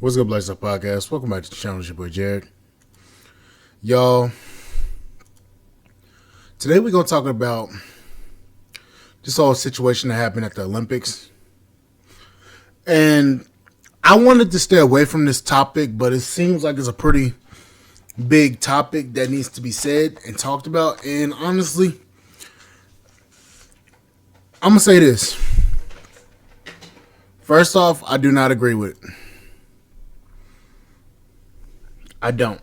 What's good, Blaze Up Podcast? Welcome back to the channel. It's your boy Jared. Y'all, today we're going to talk about this whole situation that happened at the Olympics. And I wanted to stay away from this topic, but it seems like it's a pretty big topic that needs to be said and talked about. And honestly, I'm going to say this. First off, I do not agree with it. I don't.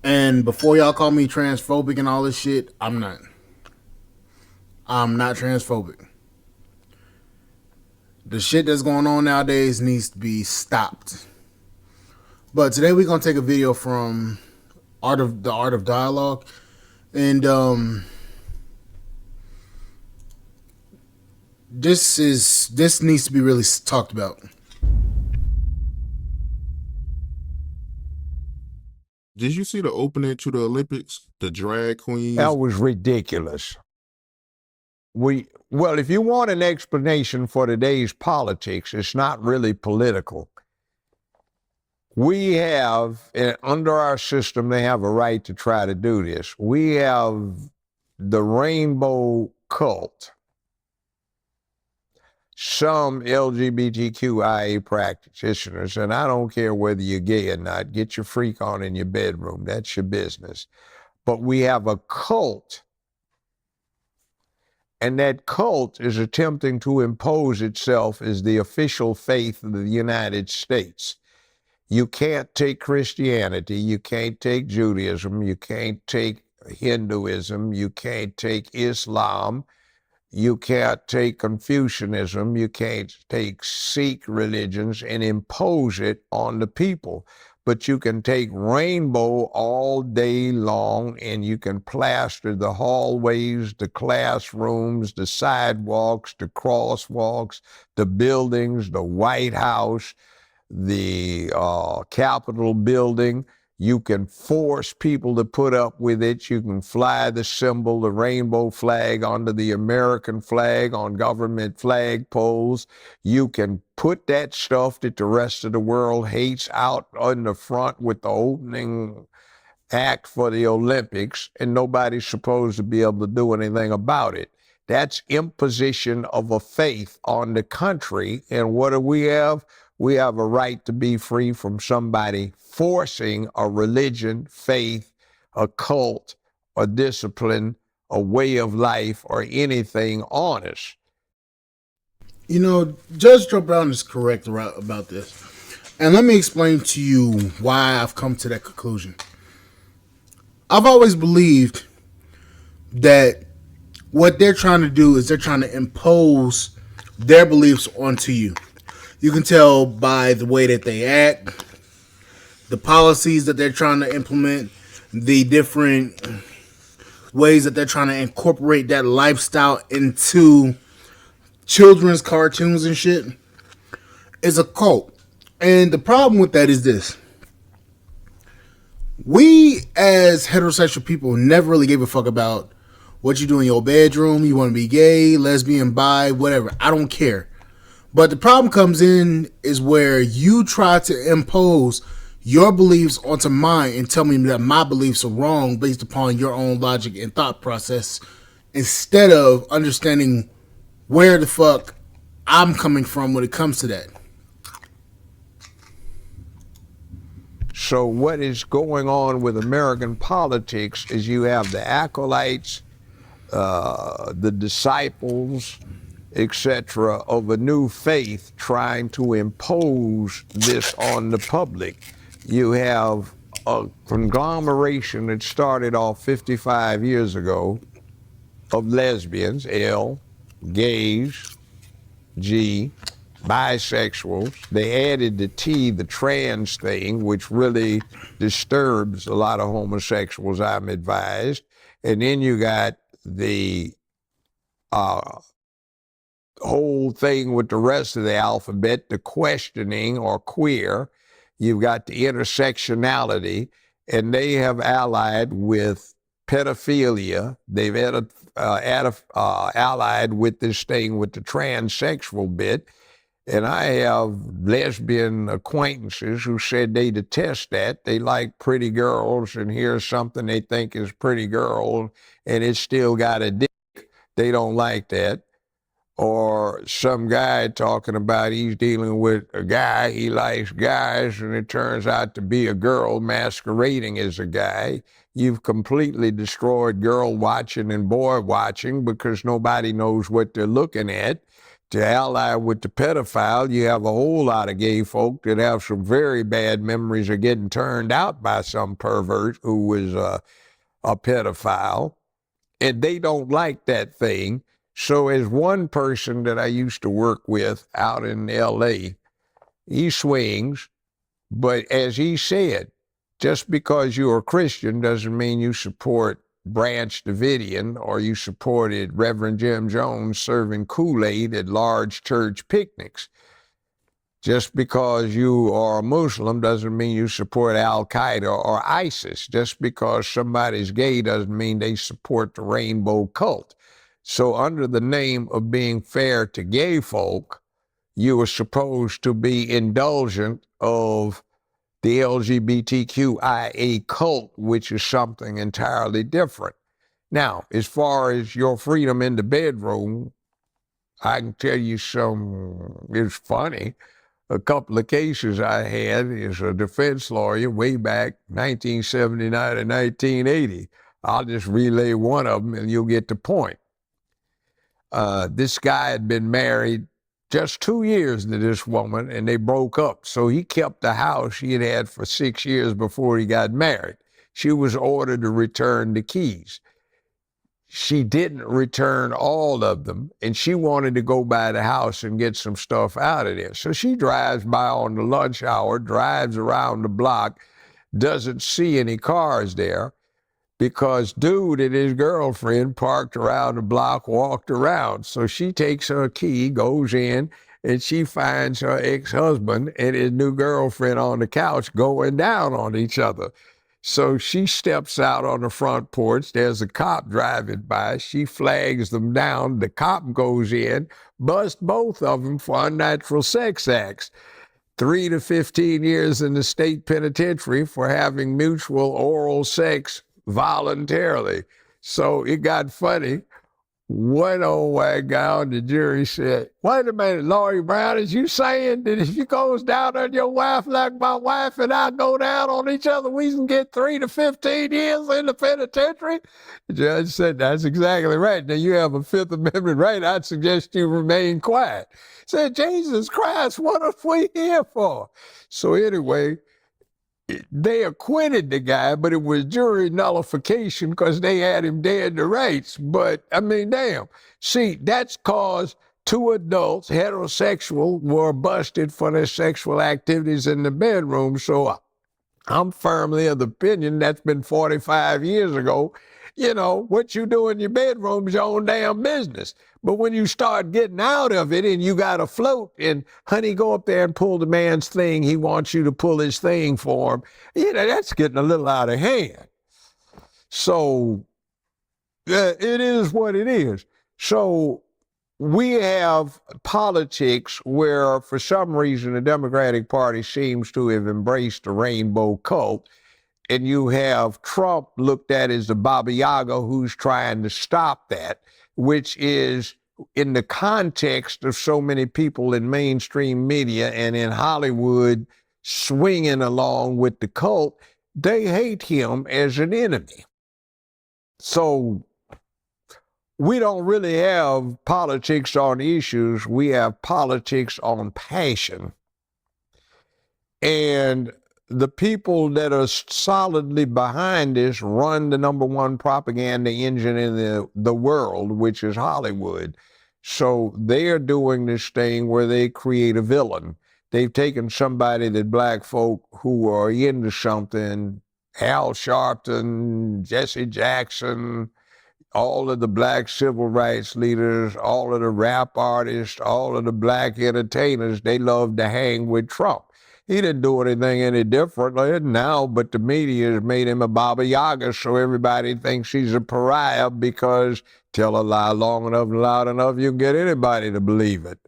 And before y'all call me transphobic and all this shit, I'm not. I'm not transphobic. The shit that's going on nowadays needs to be stopped. But today we're gonna take a video from Art of Dialogue, and this needs to be really talked about. Did you see the opening to the Olympics? The drag queens? That was ridiculous. Well, if you want an explanation for today's politics, it's not really political. We have, under our system, they have a right to try to do this. We have the rainbow cult. Some LGBTQIA practitioners, and I don't care whether you're gay or not, get your freak on in your bedroom. That's your business. But we have a cult, and that cult is attempting to impose itself as the official faith of the United States. You can't take Christianity, you can't take Judaism, you can't take Hinduism, you can't take Islam, you can't take Confucianism, you can't take Sikh religions and impose it on the people. But you can take rainbow all day long, and you can plaster the hallways, the classrooms, the sidewalks, the crosswalks, the buildings, the White House, the Capitol building. You can force people to put up with it. You can fly the symbol, the rainbow flag, onto the American flag on government flag poles. You can put that stuff that the rest of the world hates out on the front with the opening act for the Olympics, and nobody's supposed to be able to do anything about it. That's imposition of a faith on the country. And what do we have? We have a right to be free from somebody forcing a religion, faith, a cult, a discipline, a way of life, or anything on us. You know, Judge Joe Brown is correct about this. And let me explain to you why I've come to that conclusion. I've always believed that what they're trying to do is they're trying to impose their beliefs onto you. You can tell by the way that they act, the policies that they're trying to implement, the different ways that they're trying to incorporate that lifestyle into children's cartoons and shit. It's a cult. And the problem with that is this. We, as heterosexual people, never really gave a fuck about what you do in your bedroom. You want to be gay, lesbian, bi, whatever. I don't care. But the problem comes in is where you try to impose your beliefs onto mine and tell me that my beliefs are wrong based upon your own logic and thought process, instead of understanding where the fuck I'm coming from when it comes to that. So what is going on with American politics is you have the acolytes, the disciples, etc., of a new faith trying to impose this on the public. You have a conglomeration that started off 55 years ago of lesbians, L, gays, G, bisexuals. They added the T, the trans thing, which really disturbs a lot of homosexuals, I'm advised. And then you got the whole thing with the rest of the alphabet, the questioning or queer. You've got the intersectionality, and they have allied with pedophilia. They've allied with this thing with the transsexual bit. And I have lesbian acquaintances who said they detest that. They like pretty girls, and here's something they think is pretty girl, and it's still got a dick. They don't like that. Or some guy talking about he's dealing with a guy, he likes guys, and it turns out to be a girl masquerading as a guy. You've completely destroyed girl watching and boy watching because nobody knows what they're looking at. To ally with the pedophile, you have a whole lot of gay folk that have some very bad memories of getting turned out by some pervert who was a pedophile, and they don't like that thing. So as one person that I used to work with out in LA, he swings, but as he said, just because you're a Christian doesn't mean you support Branch Davidian or you supported Reverend Jim Jones serving Kool-Aid at large church picnics. Just because you are a Muslim doesn't mean you support Al-Qaeda or ISIS. Just because somebody's gay doesn't mean they support the rainbow cult. So under the name of being fair to gay folk, you are supposed to be indulgent of the LGBTQIA cult, which is something entirely different. Now, as far as your freedom in the bedroom, I can tell you it's funny. A couple of cases I had as a defense lawyer way back 1979 and 1980. I'll just relay one of them and you'll get the point. This guy had been married just 2 years to this woman, and they broke up. So he kept the house he had had for 6 years before he got married. She was ordered to return the keys. She didn't return all of them, and she wanted to go by the house and get some stuff out of there. So she drives by on the lunch hour, drives around the block, doesn't see any cars there, because dude and his girlfriend parked around the block, walked around. So she takes her key, goes in, and she finds her ex-husband and his new girlfriend on the couch going down on each other. So she steps out on the front porch. There's a cop driving by. She flags them down. The cop goes in, busts both of them for unnatural sex acts. 3 to 15 years in the state penitentiary for having mutual oral sex voluntarily. So it got funny. One old white guy on the jury said, "Wait a minute, Lawyer Brown, is you saying that if you goes down on your wife like my wife and I go down on each other, we can get 3 to 15 years in the penitentiary?" The judge said, "That's exactly right. Now you have a Fifth Amendment right. I'd suggest you remain quiet." He said, "Jesus Christ, what are we here for?" So anyway, they acquitted the guy, but it was jury nullification because they had him dead to rights. But, I mean, damn. See, that's cause 2 adults, heterosexual, were busted for their sexual activities in the bedroom. So I'm firmly of the opinion that's been 45 years ago. You know, what you do in your bedroom is your own damn business. But when you start getting out of it and you got to float and, honey, go up there and pull the man's thing, he wants you to pull his thing for him, you know, that's getting a little out of hand. So it is what it is. So we have politics where, for some reason, the Democratic Party seems to have embraced the rainbow cult. And you have Trump looked at as the Baba Yaga who's trying to stop that, which is in the context of so many people in mainstream media and in Hollywood swinging along with the cult, they hate him as an enemy. So we don't really have politics on issues. We have politics on passion. And the people that are solidly behind this run the #1 propaganda engine in the world, which is Hollywood. So they're doing this thing where they create a villain. They've taken somebody that black folk who are into something, Al Sharpton, Jesse Jackson, all of the black civil rights leaders, all of the rap artists, all of the black entertainers, they love to hang with Trump. He didn't do anything any differently now, but the media has made him a Baba Yaga, so everybody thinks he's a pariah because tell a lie long enough and loud enough, you can get anybody to believe it.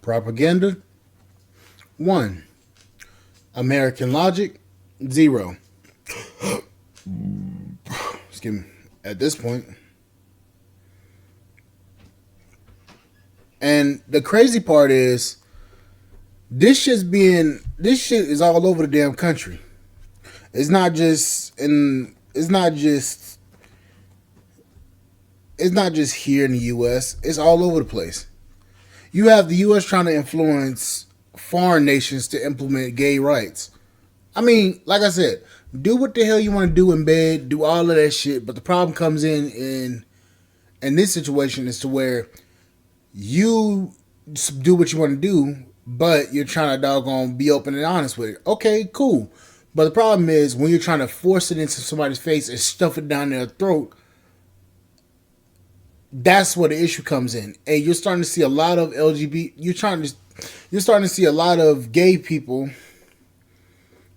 Propaganda, 1. American logic, 0. Excuse me. At this point. And the crazy part is, this shit is all over the damn country. It's not just here in the US. It's all over the place. You have the US trying to influence foreign nations to implement gay rights. I mean, like I said, do what the hell you want to do in bed, do all of that shit, but the problem comes in this situation is to where you do what you want to do, but you're trying to doggone be open and honest with it. Okay, cool. But the problem is when you're trying to force it into somebody's face and stuff it down their throat, that's where the issue comes in. And you're starting to see a lot of LGBT. You're starting to see a lot of gay people,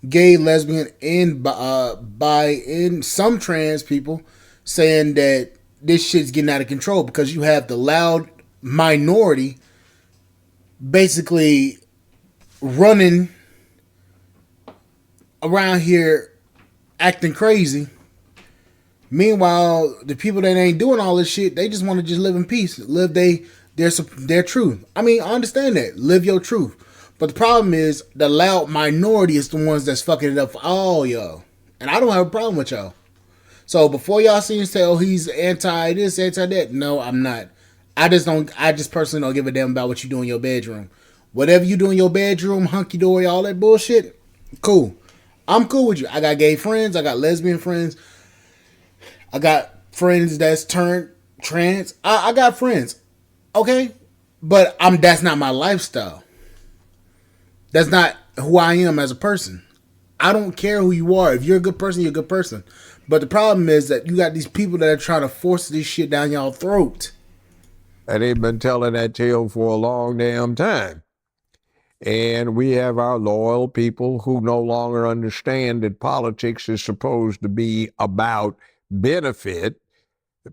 gay, lesbian, and bi, and some trans people saying that this shit's getting out of control because you have the loud minority basically running around here acting crazy. Meanwhile, the people that ain't doing all this shit, they just want to just live in peace, live their truth. I mean, I understand that, live your truth, but the problem is the loud minority is the ones that's fucking it up for all y'all, and I don't have a problem with y'all. So before y'all see and say, "Oh, he's anti this, anti that," no, I'm not. I just personally don't give a damn about what you do in your bedroom. Whatever you do in your bedroom, hunky dory, all that bullshit, cool. I'm cool with you. I got gay friends. I got lesbian friends. I got friends that's turned trans. I got friends. Okay? But that's not my lifestyle. That's not who I am as a person. I don't care who you are. If you're a good person, you're a good person. But the problem is that you got these people that are trying to force this shit down y'all throat. And they've been telling that tale for a long damn time. And we have our loyal people who no longer understand that politics is supposed to be about benefit.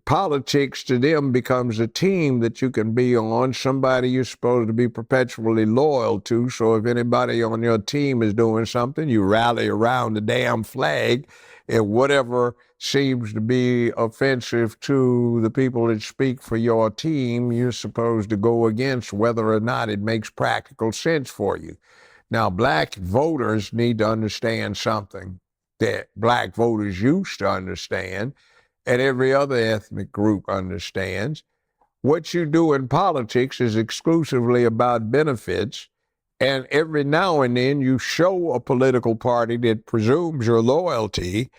Politics to them becomes a team that you can be on, somebody you're supposed to be perpetually loyal to. So if anybody on your team is doing something, you rally around the damn flag, and whatever seems to be offensive to the people that speak for your team, you're supposed to go against, whether or not it makes practical sense for you. Now, black voters need to understand something that black voters used to understand, and every other ethnic group understands. What you do in politics is exclusively about benefits, and every now and then you show a political party that presumes your loyalty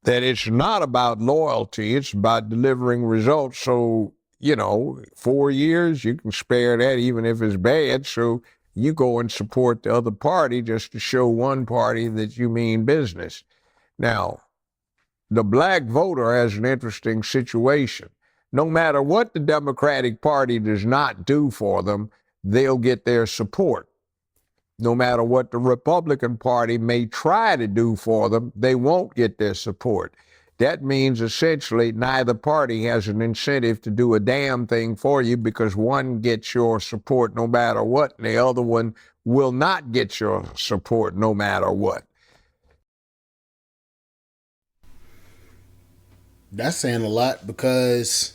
that it's not about loyalty, it's about delivering results. So, 4 years, you can spare that even if it's bad, so you go and support the other party just to show one party that you mean business. Now, the black voter has an interesting situation. No matter what the Democratic Party does not do for them, they'll get their support. No matter what the Republican Party may try to do for them, they won't get their support. That means essentially neither party has an incentive to do a damn thing for you because one gets your support no matter what, and the other one will not get your support no matter what. That's saying a lot because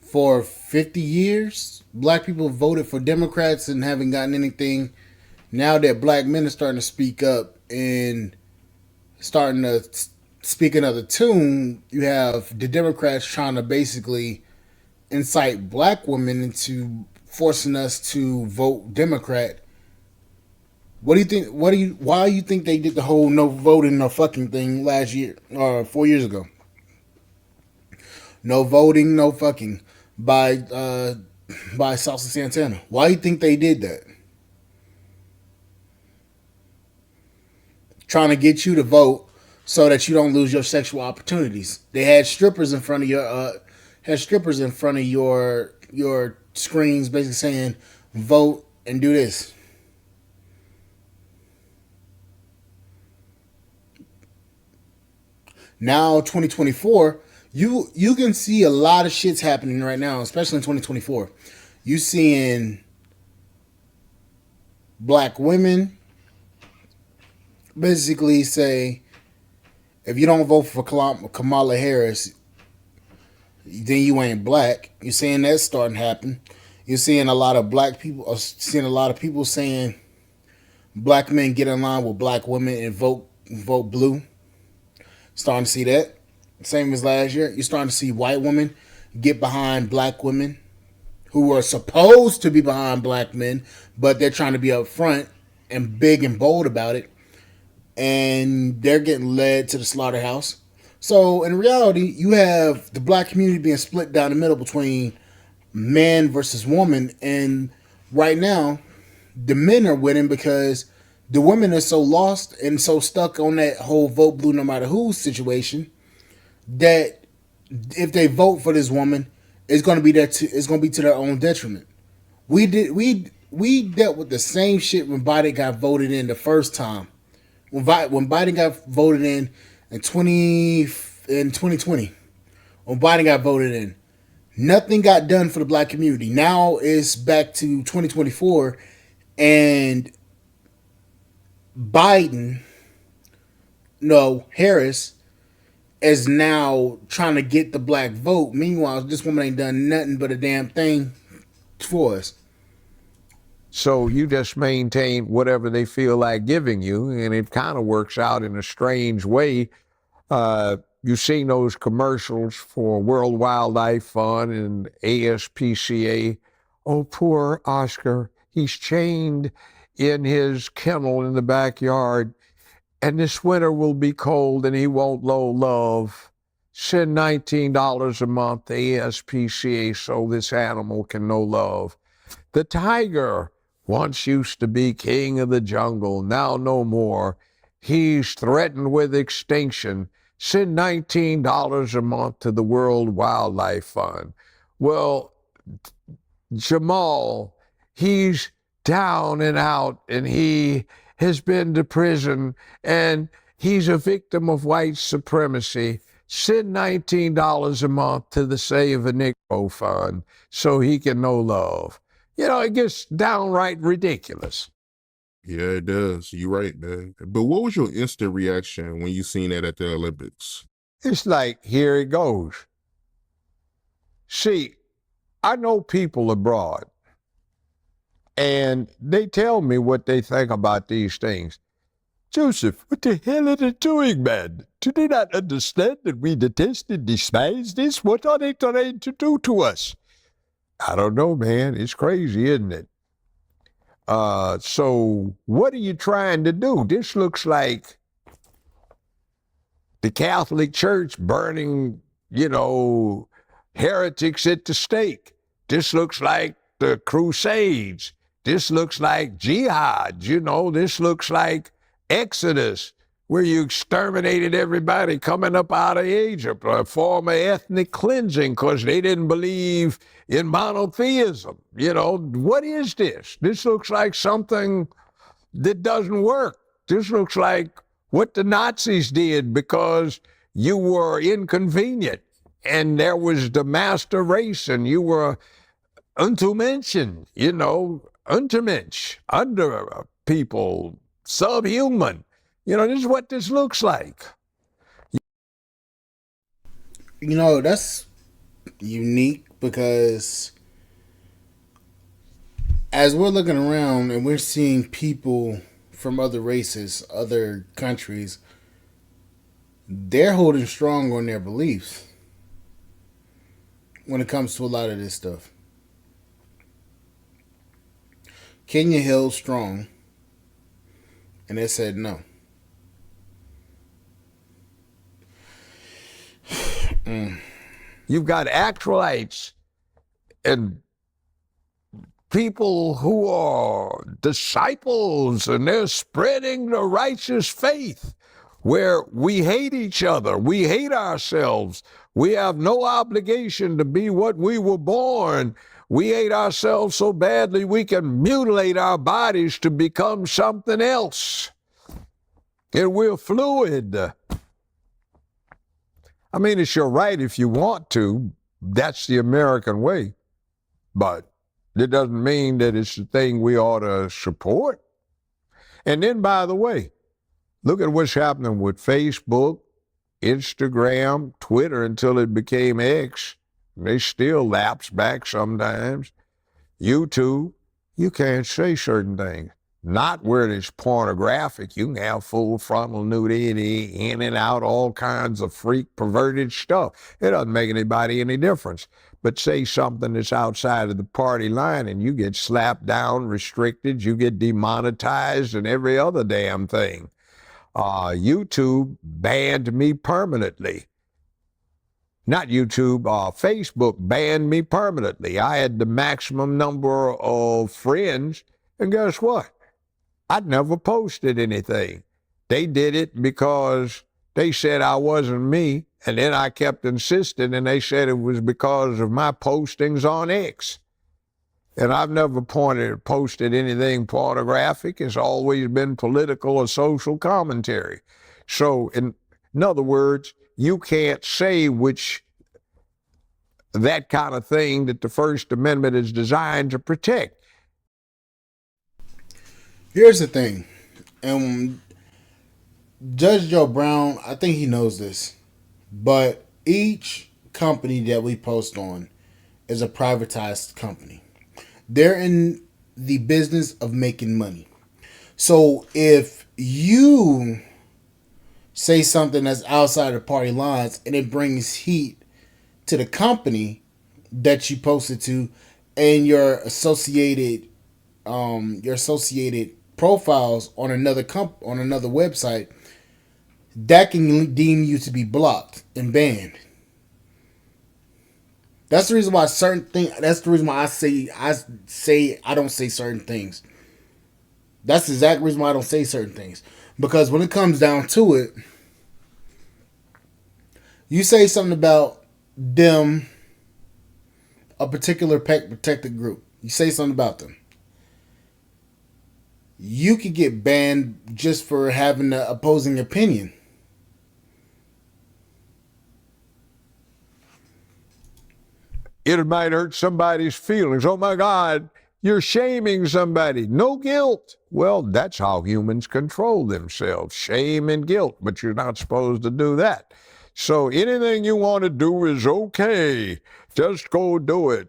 for 50 years, black people voted for Democrats and haven't gotten anything. Now that black men are starting to speak up and starting to speak another tune, you have the Democrats trying to basically incite black women into forcing us to vote Democrat. What do you think? Why do you think they did the whole no voting, no fucking thing last year or 4 years ago? No voting, no fucking by Salsa Santana. Why do you think they did that? Trying to get you to vote so that you don't lose your sexual opportunities. They had strippers in front of your screens, basically saying vote and do this. Now 2024, you can see a lot of shits happening right now, especially in 2024. You seeing black women basically say, if you don't vote for Kamala Harris, then you ain't black. You're seeing that starting to happen. You're seeing a lot of black people, seeing a lot of people saying black men get in line with black women and vote blue. Starting to see that. Same as last year. You're starting to see white women get behind black women who are supposed to be behind black men, but they're trying to be upfront and big and bold about it. And they're getting led to the slaughterhouse. So in reality, you have the black community being split down the middle between man versus woman. And right now, the men are winning because the women are so lost and so stuck on that whole vote blue no matter who situation that if they vote for this woman, it's going to be it's going to be to their own detriment. We dealt with the same shit when Biden got voted in the first time. When Biden got voted in 2020, when Biden got voted in, nothing got done for the black community. Now it's back to 2024, and Harris is now trying to get the black vote. Meanwhile, this woman ain't done nothing but a damn thing for us. So you just maintain whatever they feel like giving you, and it kind of works out in a strange way. You've seen those commercials for World Wildlife Fund and ASPCA. Oh, poor Oscar. He's chained in his kennel in the backyard, and this winter will be cold and he won't know love. Send $19 a month to ASPCA so this animal can know love. The tiger once used to be king of the jungle, now no more. He's threatened with extinction. Send $19 a month to the World Wildlife Fund. Well, Jamal, he's down and out, and he has been to prison, and he's a victim of white supremacy. Send $19 a month to the Save a Negro Fund so he can know love. You know, it gets downright ridiculous. Yeah, it does. You're right, man. But what was your instant reaction when you seen that at the Olympics? It's like, here it goes. See, I know people abroad, and they tell me what they think about these things. Joseph, what the hell are they doing, man? Do they not understand that we detest and despise this? What are they trying to do to us? I don't know, man. It's crazy, isn't it? So what are you trying to do? This looks like the Catholic Church burning, heretics at the stake. This looks like the Crusades. This looks like jihad. This looks like Exodus, where you exterminated everybody coming up out of Egypt, a form of ethnic cleansing because they didn't believe in monotheism. What is this? This looks like something that doesn't work. This looks like what the Nazis did because you were inconvenient and there was the master race and you were Untermenschen, Untermensch, under people, subhuman. This is what this looks like. That's unique because as we're looking around and we're seeing people from other races, other countries, they're holding strong on their beliefs when it comes to a lot of this stuff. Kenya held strong, and they said no. You've got actualites and people who are disciples, and they're spreading the righteous faith where we hate each other, we hate ourselves, we have no obligation to be what we were born. We hate ourselves so badly we can mutilate our bodies to become something else. And we're fluid. I mean, it's your right if you want to. That's the American way. But it doesn't mean that it's the thing we ought to support. And then, by the way, look at what's happening with Facebook, Instagram, Twitter until it became X. They still lapse back sometimes. YouTube, you can't say certain things. Not where it's pornographic. You can have full frontal nudity, in and out, all kinds of freak, perverted stuff. It doesn't make anybody any difference. But say something that's outside of the party line and you get slapped down, restricted, you get demonetized and every other damn thing. YouTube banned me permanently. Not YouTube, Facebook banned me permanently. I had the maximum number of friends, and guess what? I'd never posted anything. They did it because they said I wasn't me, and then I kept insisting, and they said it was because of my postings on X. And I've never posted anything pornographic. It's always been political or social commentary. So, in other words, you can't say that kind of thing that the First Amendment is designed to protect. Here's the thing, and Judge Joe Brown, I think he knows this, but each company that we post on is a privatized company. They're in the business of making money. So if you say something that's outside the party lines and it brings heat to the company that you posted to and your associated profiles on another website, that can deem you to be blocked and banned. That's the reason why that's the reason why I don't say certain things. That's the exact reason why I don't say certain things. Because when it comes down to it, you say something about them, a particular protected group. You say something about them. You could get banned just for having an opposing opinion. It might hurt somebody's feelings. Oh my God, you're shaming somebody. No guilt. Well, that's how humans control themselves. Shame and guilt, but you're not supposed to do that. So anything you want to do is okay. Just go do it.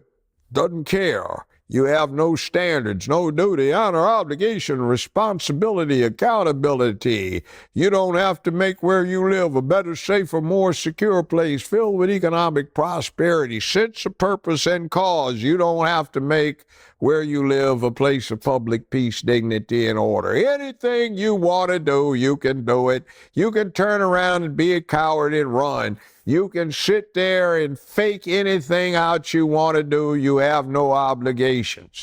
Doesn't care. You have no standards, no duty, honor, obligation, responsibility, accountability. You don't have to make where you live a better, safer, more secure place filled with economic prosperity, sense of purpose and cause. You don't have to make where you live a place of public peace, dignity, and order. Anything you want to do, you can do it. You can turn around and be a coward and run. You can sit there and fake anything out you want to do. You have no obligations.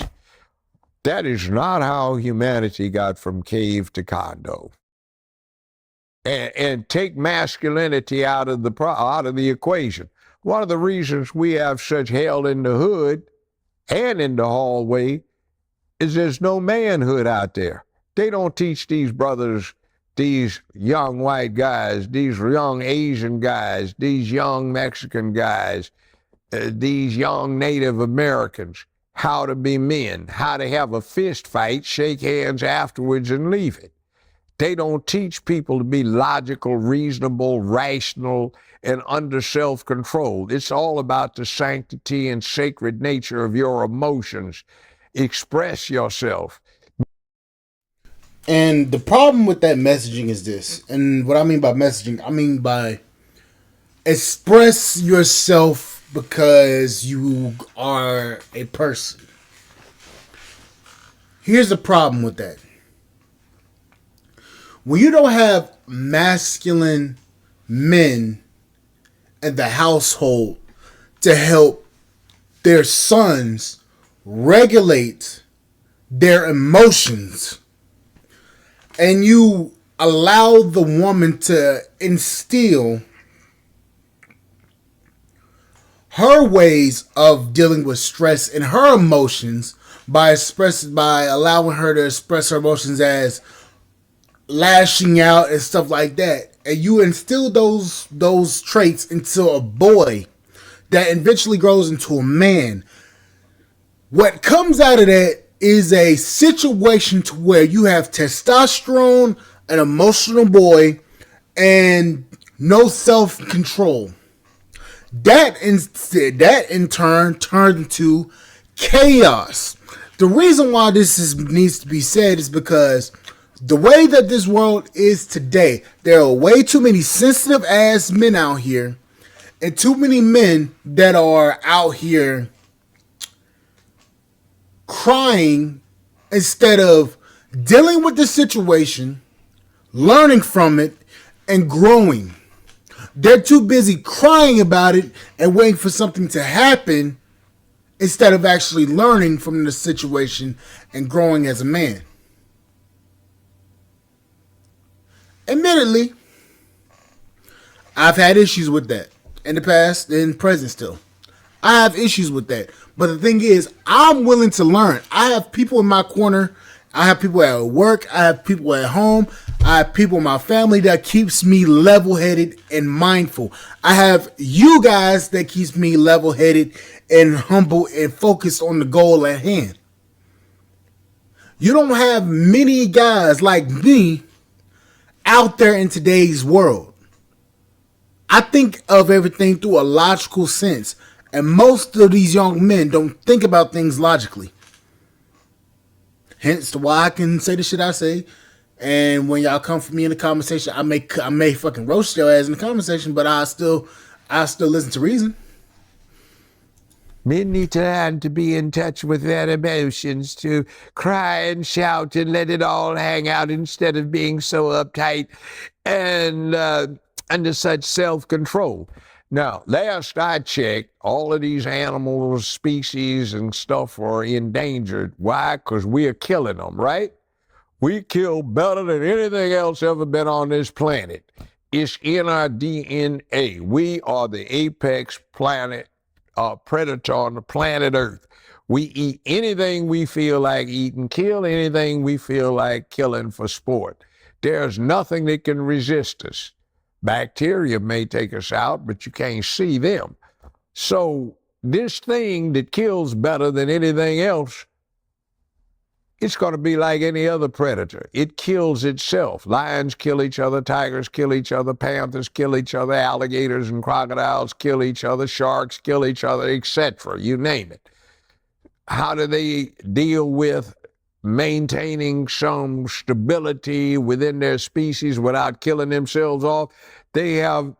That is not how humanity got from cave to condo. And take masculinity out of the equation. One of the reasons we have such hell in the hood and in the hallway is there's no manhood out there. They don't teach these brothers, these young white guys, these young Asian guys, these young Mexican guys, these young Native Americans how to be men, how to have a fist fight, shake hands afterwards and leave it. They don't teach people to be logical, reasonable, rational, and under self-control. It's all about the sanctity and sacred nature of your emotions. Express yourself. And the problem with that messaging is this. And what I mean by messaging, I mean by express yourself because you are a person. Here's the problem with that. When you don't have masculine men in the household to help their sons regulate their emotions, and you allow the woman to instill her ways of dealing with stress and her emotions by allowing her to express her emotions as lashing out and stuff like that, and you instill those traits into a boy that eventually grows into a man, what comes out of that is a situation to where you have testosterone, an emotional boy, and no self-control. That in turn turned into chaos. The reason why needs to be said is because the way that this world is today, there are way too many sensitive ass men out here, and too many men that are out here crying instead of dealing with the situation, learning from it, and growing. They're too busy crying about it and waiting for something to happen instead of actually learning from the situation and growing as a man. Admittedly, I've had issues with that in the past and present still. I have issues with that. But the thing is, I'm willing to learn. I have people in my corner. I have people at work. I have people at home. I have people in my family that keeps me level-headed and mindful. I have you guys that keeps me level-headed and humble and focused on the goal at hand. You don't have many guys like me out there in today's world. I think of everything through a logical sense, and most of these young men don't think about things logically. Hence why I can say the shit I say. And when y'all come for me in the conversation, I may fucking roast your ass in the conversation, but I still listen to reason. Men need to learn to be in touch with their emotions, to cry and shout and let it all hang out instead of being so uptight and under such self-control. Now, last I checked, all of these animals, species, and stuff are endangered. Why? Because we are killing them, right? We kill better than anything else ever been on this planet. It's in our DNA. We are the apex predator on the planet Earth. We eat anything we feel like eating, kill anything we feel like killing for sport. There's nothing that can resist us. Bacteria may take us out, but you can't see them. So this thing that kills better than anything else, it's going to be like any other predator. It kills itself. Lions kill each other, tigers kill each other, panthers kill each other, alligators and crocodiles kill each other, sharks kill each other, etc. You name it. How do they deal with maintaining some stability within their species without killing themselves off? They have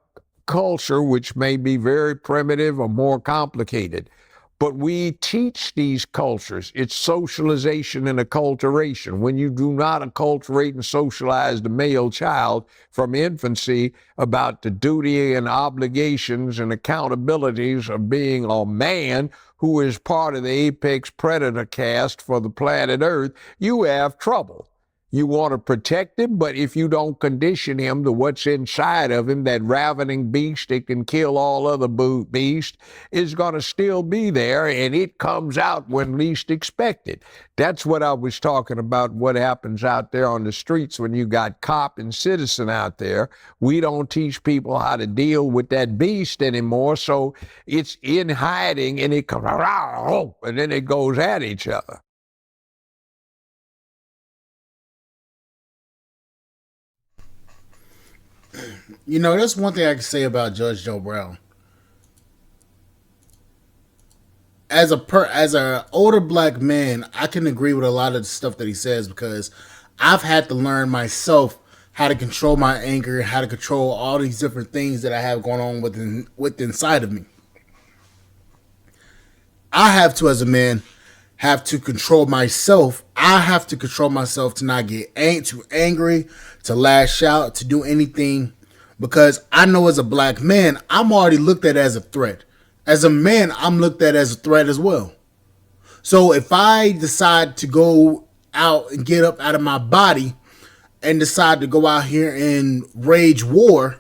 culture which may be very primitive or more complicated. But we teach these cultures. It's socialization and acculturation. When you do not acculturate and socialize the male child from infancy about the duty and obligations and accountabilities of being a man who is part of the apex predator caste for the planet Earth, you have trouble. You want to protect him, but if you don't condition him to what's inside of him, that ravening beast that can kill all other beasts is going to still be there, and it comes out when least expected. That's what I was talking about, what happens out there on the streets when you got cop and citizen out there. We don't teach people how to deal with that beast anymore, so it's in hiding, and it comes, and then it goes at each other. You know, that's one thing I can say about Judge Joe Brown. As an older black man, I can agree with a lot of the stuff that he says because I've had to learn myself how to control my anger, how to control all these different things that I have going on within inside of me. I have to, as a man, have to control myself. I have to control myself to not get too angry, to lash out, to do anything, because I know as a black man, I'm already looked at as a threat. As a man, I'm looked at as a threat as well. So if I decide to go out and get up out of my body and decide to go out here and rage war,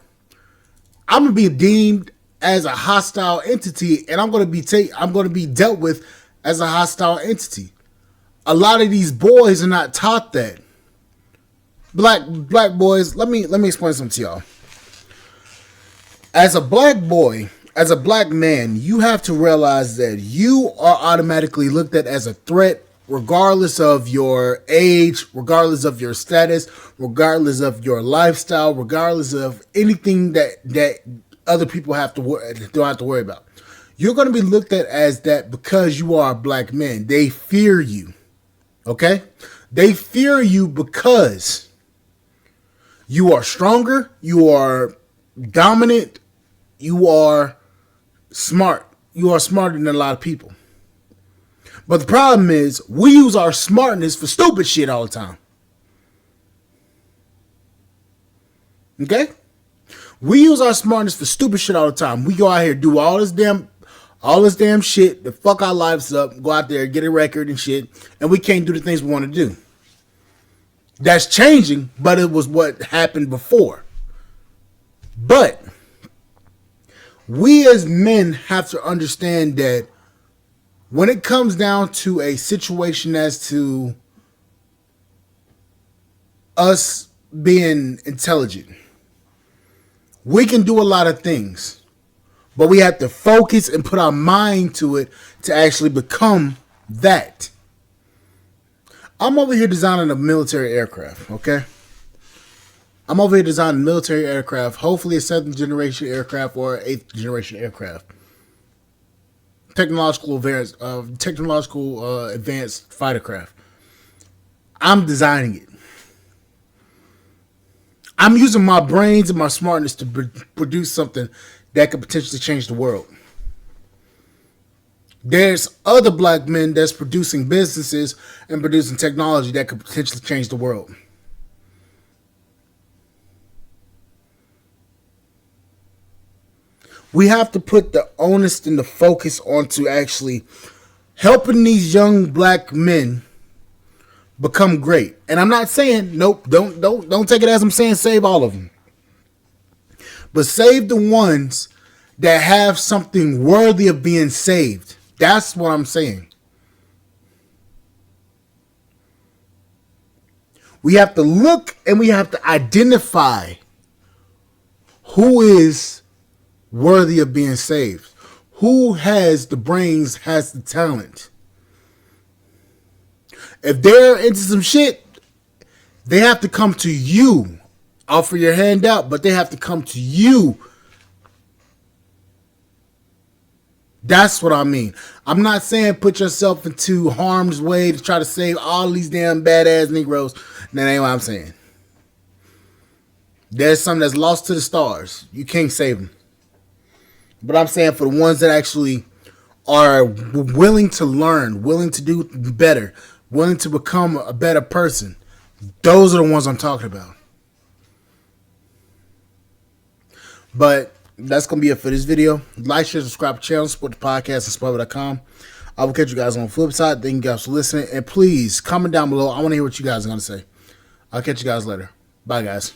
I'm gonna be deemed as a hostile entity, and I'm gonna be dealt with as a hostile entity. A lot of these boys are not taught that. Black boys, let me explain something to y'all. As a black boy, as a black man, you have to realize that you are automatically looked at as a threat regardless of your age, regardless of your status, regardless of your lifestyle, regardless of anything that other people don't have to worry about. You're going to be looked at as that because you are a black man. They fear you. Okay? They fear you because you are stronger, you are dominant, you are smart. You are smarter than a lot of people. But the problem is, we use our smartness for stupid shit all the time. Okay? We use our smartness for stupid shit all the time. We go out here, do all this damn shit to fuck our lives up, go out there, get a record and shit, and we can't do the things we want to do. That's changing, but it was what happened before. But we as men have to understand that when it comes down to a situation as to us being intelligent, we can do a lot of things, but we have to focus and put our mind to it to actually become that. I'm over here designing a military aircraft, okay? I'm over here designing a military aircraft, hopefully a 7th generation aircraft or 8th generation aircraft. Technological advanced fighter craft. I'm designing it. I'm using my brains and my smartness to produce something that could potentially change the world. There's other black men that's producing businesses and producing technology that could potentially change the world. We have to put the onus and the focus onto actually helping these young black men become great. And I'm not saying, nope, don't take it as I'm saying save all of them. But save the ones that have something worthy of being saved. That's what I'm saying. We have to look and we have to identify who is worthy of being saved. Who has the brains, has the talent. If they're into some shit, they have to come to you. Offer your hand out, but they have to come to you. That's what I mean. I'm not saying put yourself into harm's way to try to save all these damn badass Negroes. That ain't what I'm saying. There's some that's lost to the stars. You can't save them. But I'm saying for the ones that actually are willing to learn, willing to do better, willing to become a better person, those are the ones I'm talking about. But that's going to be it for this video. Like, share, subscribe to the channel, support the podcast at Spotify.com. I will catch you guys on the flip side. Thank you guys for listening. And please comment down below. I want to hear what you guys are going to say. I'll catch you guys later. Bye, guys.